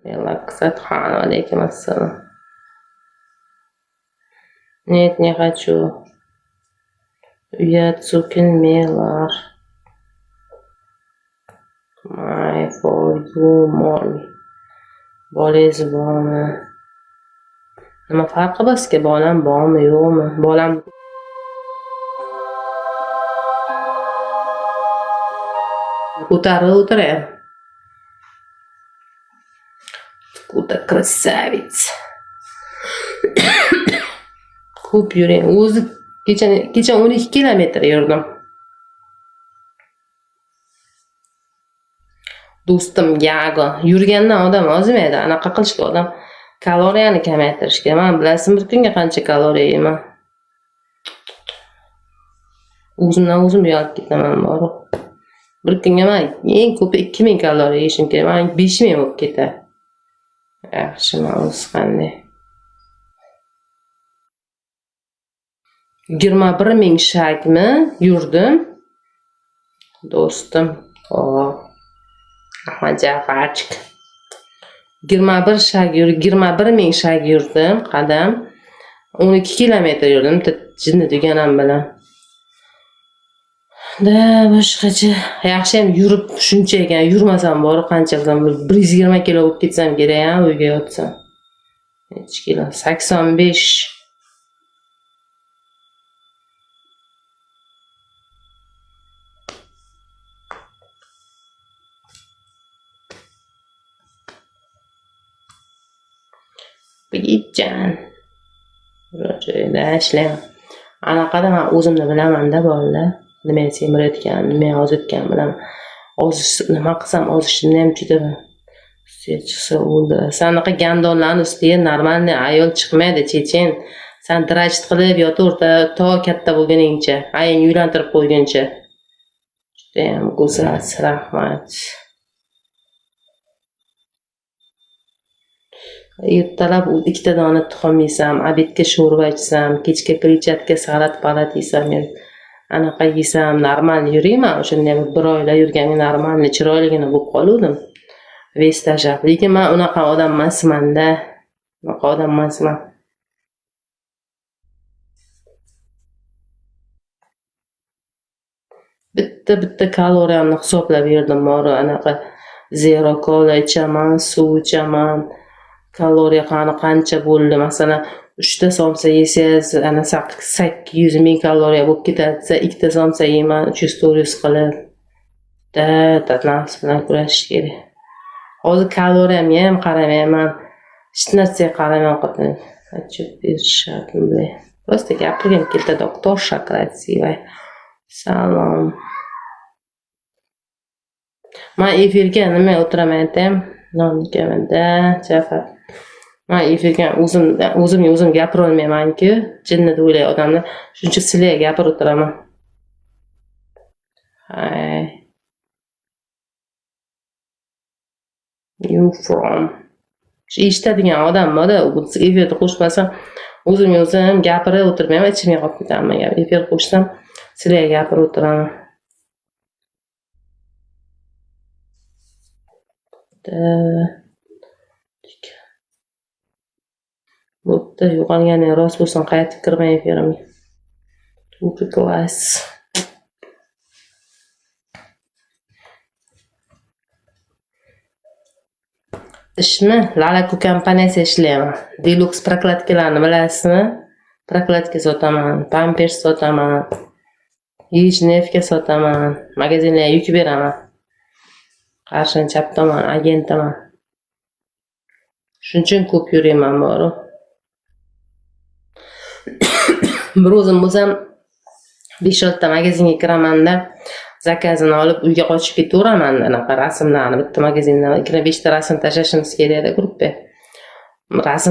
Мелаксат хан, алейкум ассалам. Нет, не хочу. Uyat so'kinmalar. My for you money. Bolangiz bormi? Nima farqi bor? Bolam bormi, yo'qmi? Bolam ko'tarib o'tirar. Kuta krasavits. Ko'p yuring. O'zi kecha 12 kilometr yurdim. Do'stim Yago, yurgandan odam ozmaydi. Anaqa qilishga odam kaloriyani kamaytirishga. Men bilasizmi bir kunga qancha kaloriya yeyman? O'zimdan o'zim uyalib ketaman bor. Bir kunga men eng ko'pi 2000 kaloriya yeyishim kerak. Men 5000 bo'lib ketadi. Yaxshi, men o'zi qanday? 21 shagmi yurdim. Do'stim, Ahmad Jafarchik. 21 ming shag yurdim, qadam. 12 kilometr yurdim, jinni deganam bilan. Da boshqacha. Yaxshi ham yurib shuncha ekan, yurmasam bor, qancha qilsam 120 kilo bo'lib ketsam kerak, uyga yotsam. Necha kilo? 85. Bigijan. Joyda ishlayman. Anaqada men o'zimni bilaman-da bolalar. Nima semirayotgan, nima ozitgan bilan. Ozish nima qilsam ozishimni ham juda chiqsa o'ldi. Sanaqa gandonlarning ustiga normalniy ayol chiqmaydi, chechen. Sen drachit qilib yotaverda to katta bo'lguningcha, aying uylantirib qo'yguncha. Juda ham go'zal, rahmat. Ertalab ikkita dona tuxum yesam, obedga sho'rva ichsam, kechga kletchatka salat yesam, anaqa yesam normal yurayman. O'shanda bir oylar yurganim normal, chiroyligina bo'lib qoluvdim. Vestajab. Lekin men unaqa odam emasman-da. Unaqa odam emasman. Bitta kaloriyamni hisoblab berdim, mora anaqa zero kola ichaman, suv ichaman. Kaloriya qancha bo'ldi? Masalan, 3 ta somsa yesangiz, ana 800 ming kaloriya bo'lib ketadi. 2 ta somsa yeyman, 300 qilib. Nafs bilan kurashish kerak. Hozir kaloriyamga ham qaramayman. Hech narsaga qaramay qoldim. Achib berishadi. Просто gapirgim keldi, doktor Shakrasiyeva. Salom. Men efirga nima o'tiraman-da? Nomkamda, Jafar. Men efirga o'zim gapira olmayman-ku, jinni deb o'ylaydi odamlar. Shuning uchun sizlarga gapirib o'tiraman. Hi. You from? Eshitadigan odam bor-da, efirda qo'shmasam, o'zim gapirib o'tirmayman, ichimga qolib ketaman. Efir qo'shsam, sizlarga gapirib o'tiraman. Bo'pti, yo'qolgani rost bo'lsin, qaytib kirmay efirimga. Super class. Ishni Lalaku kompaniyasida ishlayman. Deluxe prokladkalarni bilasizmi? Prokladka sotaman, pampers sotaman, Yejnevka sotaman, magazinlarga yuk beraman. Qarshini chap tomon agentaman. Shuning uchun ko'p yurayman bor. Bir o'zim bo'lsam 5-6 ta magazinga kiraman-da, zakazini olib uyga qochib ketaveraman. Anaqa rasmlarni bitta magazindan 5 ta rasm tashlashimiz kerak-da gruppa. Rasm